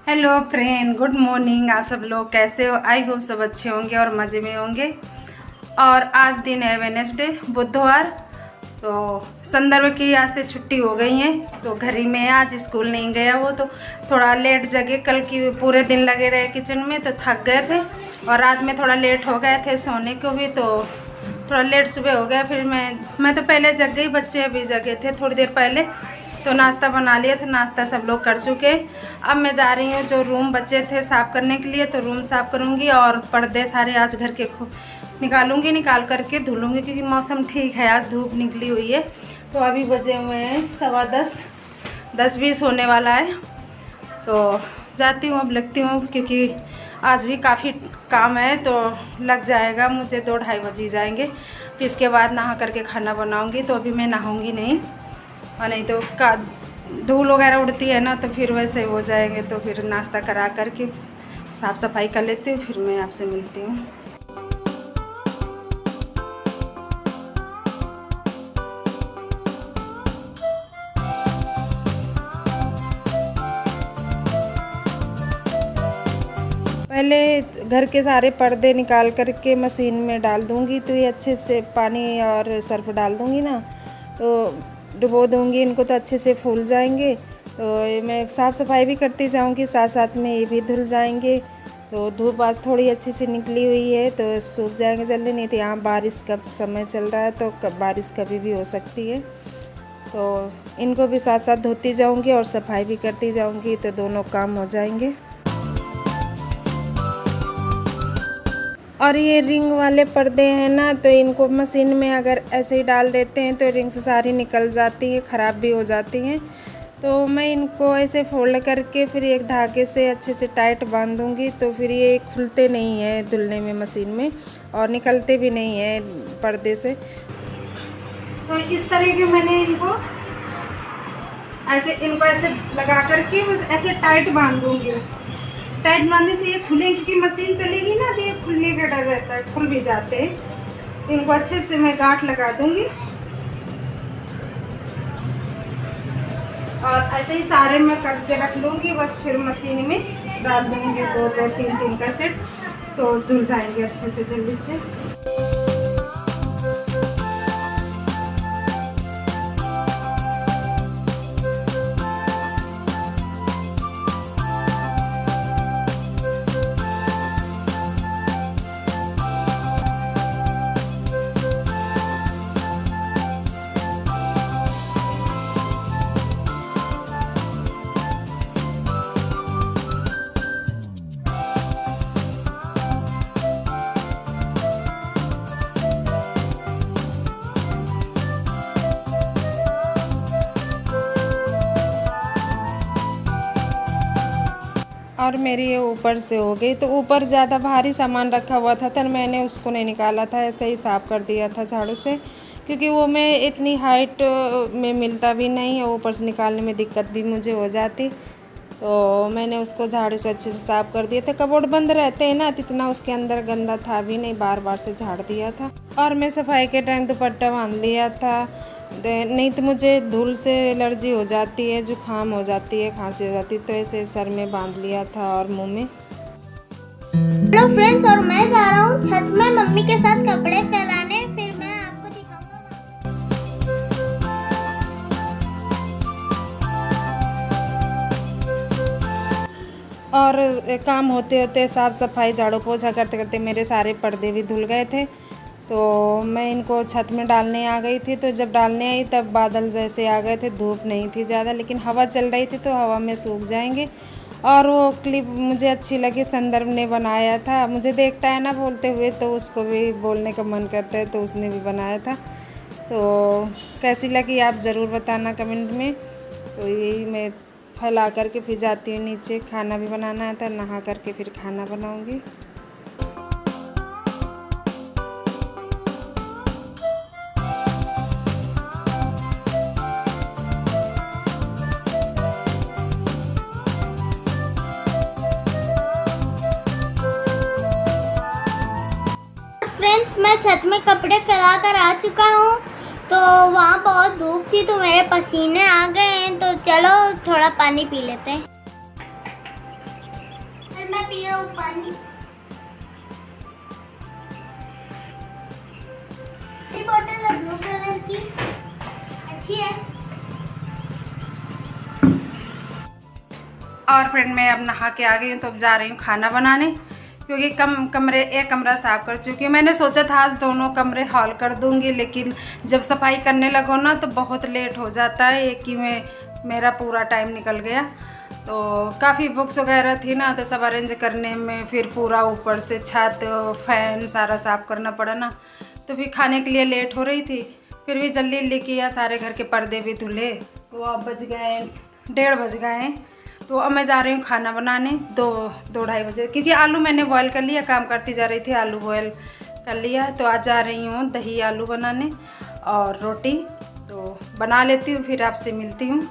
Hello friend, good morning. आप सब लोग कैसे हो? आई होप सब अच्छे होंगे और मज़े में होंगे। और आज दिन है वेडनेसडे, बुधवार। तो संदर्भ की आज से छुट्टी हो गई है, तो घर ही में है। आज स्कूल नहीं गया वो, तो थोड़ा लेट जगे। कल की पूरे दिन लगे रहे किचन में, तो थक गए थे और रात में थोड़ा लेट हो गए थे सोने को भी, तो थोड़ा लेट सुबह हो गया। फिर मैं तो पहले जग गई, बच्चे अभी जगे थे थोड़ी देर पहले। तो नाश्ता बना लिया था, नाश्ता सब लोग कर चुके। अब मैं जा रही हूँ जो रूम बचे थे साफ़ करने के लिए, तो रूम साफ़ करूँगी और पर्दे सारे आज घर के निकालूँगी, निकाल करके धुलूँगी, क्योंकि मौसम ठीक है, आज धूप निकली हुई है। तो अभी बजे हुए हैं 10:15, 10:20 होने वाला है। तो जाती हूँ, अब लगती हूँ, क्योंकि आज भी काफ़ी काम है, तो लग जाएगा मुझे 2-2:30 बज ही जाएंगे। फिर इसके बाद नहा करके खाना बनाऊँगी। तो अभी मैं नहाऊँगी नहीं, और नहीं तो का धूल वगैरह उड़ती है ना, तो फिर वैसे हो जाएंगे। तो फिर नाश्ता करा करके साफ़ सफाई कर लेती हूँ, फिर मैं आपसे मिलती हूँ। पहले घर के सारे पर्दे निकाल करके मशीन में डाल दूँगी, तो ये अच्छे से पानी और सर्फ डाल दूँगी ना, तो डुबो दूँगी इनको, तो अच्छे से फूल जाएंगे। तो मैं साफ़ सफाई भी करती जाऊँगी, साथ साथ में ये भी धुल जाएंगे। तो धूप आज थोड़ी अच्छी सी निकली हुई है, तो सूख जाएंगे जल्दी। नहीं तो यहाँ बारिश का समय चल रहा है, तो बारिश कभी भी हो सकती है। तो इनको भी साथ साथ धोती जाऊँगी और सफाई भी करती जाऊँगी, तो दोनों काम हो जाएंगे। और ये रिंग वाले पर्दे हैं ना, तो इनको मशीन में अगर ऐसे ही डाल देते हैं तो रिंग से सारी निकल जाती हैं, ख़राब भी हो जाती हैं। तो मैं इनको ऐसे फोल्ड करके फिर एक धागे से अच्छे से टाइट बांध दूँगी, तो फिर ये खुलते नहीं हैं धुलने में मशीन में, और निकलते भी नहीं हैं पर्दे से। तो इस तरह के मैंने इनको ऐसे लगा करके बस ऐसे टाइट बांध दूँगी। टाइट बांधने से ये खुलेंगे, क्योंकि मशीन चलेगी ना, तो ये खुलने का डर रहता है, खुल भी जाते हैं। इनको अच्छे से मैं गांठ लगा दूंगी, और ऐसे ही सारे मैं करके रख लूँगी। बस फिर मशीन में डाल दूँगी 2-2, 3-3 का सेट, तो धुल जाएंगे अच्छे से जल्दी से। और मेरी ये ऊपर से हो गई। तो ऊपर ज़्यादा भारी सामान रखा हुआ था, तो मैंने उसको नहीं निकाला था, ऐसे ही साफ़ कर दिया था झाड़ू से, क्योंकि वो मैं इतनी हाइट में मिलता भी नहीं है, ऊपर से निकालने में दिक्कत भी मुझे हो जाती। तो मैंने उसको झाड़ू से अच्छे से साफ़ कर दिया था। कबोर्ड बंद रहते हैं ना, तो इतना उसके अंदर गंदा था भी नहीं, बार बार से झाड़ दिया था। और मैं सफाई के टाइम दुपट्टा बांध लिया था, नहीं तो मुझे धूल से एलर्जी हो जाती है, जुकाम हो जाती है, खांसी हो जाती है। तो ऐसे सर में बांध लिया था और मुंह में। हेलो फ्रेंड्स, और मैं जा रहा हूँ छत में मम्मी के साथ कपड़े फैलाने, फिर मैं आपको दिखाऊंगा। और काम होते होते साफ़ सफाई झाड़ू पोछा करते करते मेरे सारे पर्दे भी धुल गए थे। तो मैं इनको छत में डालने आ गई थी। तो जब डालने आई तब बादल जैसे आ गए थे, धूप नहीं थी ज़्यादा, लेकिन हवा चल रही थी, तो हवा में सूख जाएंगे। और वो क्लिप मुझे अच्छी लगी, संदर्भ ने बनाया था, मुझे देखता है ना बोलते हुए, तो उसको भी बोलने का मन करता है, तो उसने भी बनाया था। तो कैसी लगी आप ज़रूर बताना कमेंट में। तो यही मैं फैला करके फिर जाती हूँ नीचे, खाना भी बनाना है, तो नहा करके फिर खाना बनाऊँगी। फ्रेंड्स, मैं छत में कपड़े फैला कर आ चुका हूँ। तो वहाँ बहुत धूप थी, तो मेरे पसीने आ गए हैं। तो चलो थोड़ा पानी पी लेते हैं। मैं पी रहा हूँ पानी। ये बोतल है ब्लू कलर की, अच्छी है। और फ्रेंड मैं अब नहा के आ गई हूँ, तो अब जा रही हूँ खाना बनाने, क्योंकि एक कमरा साफ़ कर चुकी हूँ। मैंने सोचा था आज दोनों कमरे हॉल कर दूँगी, लेकिन जब सफाई करने लगो ना तो बहुत लेट हो जाता है, एक ही में मेरा पूरा टाइम निकल गया। तो काफ़ी बुक्स वगैरह थी ना, तो सब अरेंज करने में फिर पूरा ऊपर से छत फैन सारा साफ़ करना पड़ा ना, तो फिर खाने के लिए लेट हो रही थी। फिर भी जल्दी किया, सारे घर के पर्दे भी धुले, तो अब बज गए 1:30 बज गए। तो अब मैं जा रही हूँ खाना बनाने 2-2:30 बजे, क्योंकि आलू मैंने बॉयल कर लिया, काम करती जा रही थी, आलू बॉयल कर लिया। तो आज जा रही हूँ दही आलू बनाने और रोटी, तो बना लेती हूँ, फिर आपसे मिलती हूँ।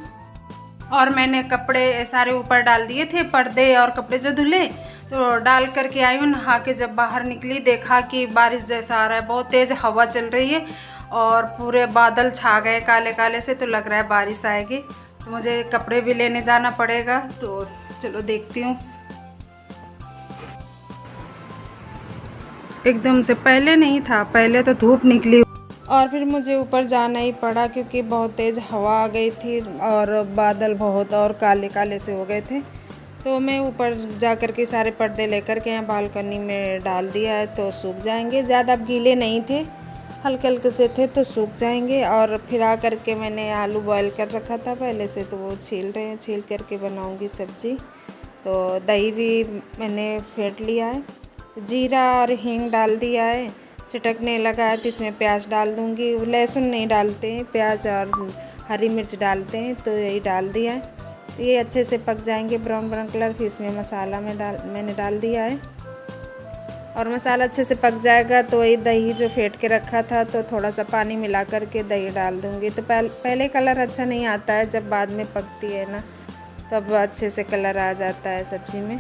और मैंने कपड़े सारे ऊपर डाल दिए थे, पर्दे और कपड़े जो धुले, तो डाल करके आई हूँ। नहा के जब बाहर निकली देखा कि बारिश जैसा आ रहा है, बहुत तेज़ हवा चल रही है और पूरे बादल छा गए काले काले से, तो लग रहा है बारिश आएगी। तो मुझे कपड़े भी लेने जाना पड़ेगा, तो चलो देखती हूँ। एकदम से पहले नहीं था, पहले तो धूप निकली और फिर मुझे ऊपर जाना ही पड़ा, क्योंकि बहुत तेज़ हवा आ गई थी और बादल बहुत और काले काले से हो गए थे। तो मैं ऊपर जा कर के सारे पर्दे लेकर के यहाँ बालकनी में डाल दिया है, तो सूख जाएंगे। ज़्यादा गीले नहीं थे, हल्के हल्के से थे, तो सूख जाएंगे। और फिर आ करके मैंने आलू बॉयल कर रखा था पहले से, तो वो छील करके बनाऊंगी सब्ज़ी। तो दही भी मैंने फेंट लिया है, जीरा और हींग डाल दिया है, चटकने लगा है, तो इसमें प्याज डाल दूंगी। लहसुन नहीं डालते हैं, प्याज और हरी मिर्च डालते हैं, तो यही डाल दिया है। तो ये अच्छे से पक जाएंगे ब्राउन ब्राउन कलर, फिर इसमें मसाला मैंने डाल दिया है। और मसाला अच्छे से पक जाएगा तो ये दही जो फेंट के रखा था, तो थोड़ा सा पानी मिला करके दही डाल दूँगी। तो पहले कलर अच्छा नहीं आता है, जब बाद में पकती है ना तब अच्छे से कलर आ जाता है सब्ज़ी में।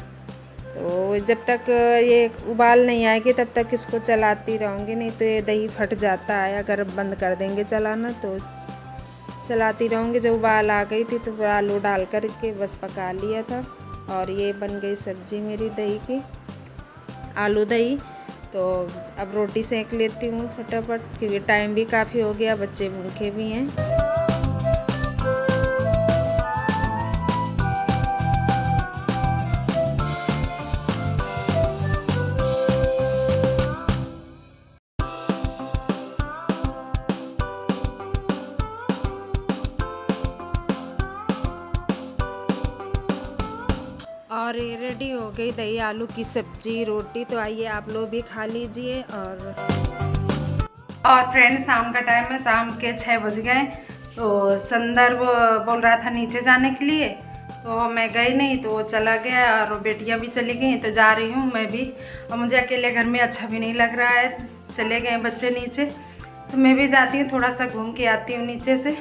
तो जब तक ये उबाल नहीं आएगी तब तक इसको चलाती रहूँगी, नहीं तो ये दही फट जाता है अगर बंद कर देंगे चलाना। तो चलाती रहूँगी। जब उबाल आ गई थी तो फिर आलू डाल करके बस पका लिया था, और ये बन गई सब्ज़ी मेरी दही की, आलू दही। तो अब रोटी सेक लेती हूँ फटाफट, क्योंकि टाइम भी काफ़ी हो गया, बच्चे भूखे भी हैं। और ये रेडी हो गई दही आलू की सब्जी रोटी। तो आइए आप लोग भी खा लीजिए। और फ्रेंड शाम का टाइम है, शाम के 6 बज गए। तो संदर्भ बोल रहा था नीचे जाने के लिए, तो मैं गई नहीं, तो वो चला गया और बेटियां भी चली गई। तो जा रही हूँ मैं भी, और मुझे अकेले घर में अच्छा भी नहीं लग रहा है। चले गए बच्चे नीचे, तो मैं भी जाती हूँ, थोड़ा सा घूम के आती हूँ नीचे से।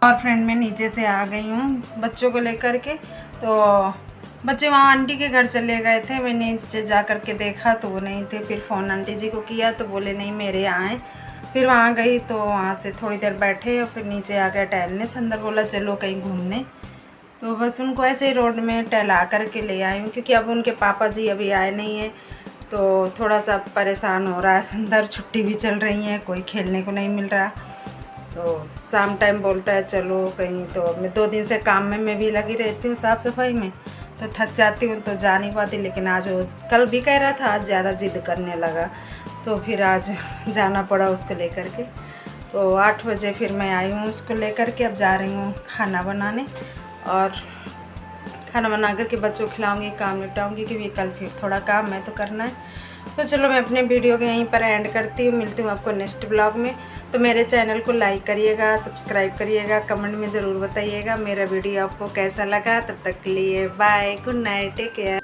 और फ्रेंड मैं नीचे से आ गई हूँ बच्चों को लेकर के। तो बच्चे वहाँ आंटी के घर चले गए थे, मैंने नीचे जा कर के देखा तो वो नहीं थे। फिर फ़ोन आंटी जी को किया तो बोले नहीं मेरे यहाँ आए। फिर वहाँ गई तो वहाँ से थोड़ी देर बैठे और फिर नीचे आ गए टहलने। संदर बोला चलो कहीं घूमने, तो बस उनको ऐसे ही रोड में टहला कर के ले आई हूँ, क्योंकि अब उनके पापा जी अभी आए नहीं हैं, तो थोड़ा सा परेशान हो रहा है संदर। छुट्टी भी चल रही है, कोई खेलने को नहीं मिल रहा। तो शाम टाइम बोलता है चलो कहीं। तो मैं 2 दिन से काम में मैं भी लगी रहती हूँ, साफ़ सफाई में, तो थक जाती हूँ तो जा नहीं पाती। लेकिन आज वो कल भी कह रहा था, आज ज़्यादा जिद करने लगा, तो फिर आज जाना पड़ा उसको लेकर के। तो 8 बजे फिर मैं आई हूँ उसको लेकर के। अब जा रही हूँ खाना बनाने, और खाना बना करके बच्चों को खिलाऊँगी, काम निपटाऊँगी, क्योंकि कल फिर थोड़ा काम है तो करना है। तो चलो मैं अपने वीडियो को यहीं पर एंड करती हूँ, मिलती हूँ आपको नेक्स्ट ब्लॉग में। तो मेरे चैनल को लाइक करिएगा, सब्सक्राइब करिएगा, कमेंट में ज़रूर बताइएगा मेरा वीडियो आपको कैसा लगा। तब तक के लिए bye, good night, take care.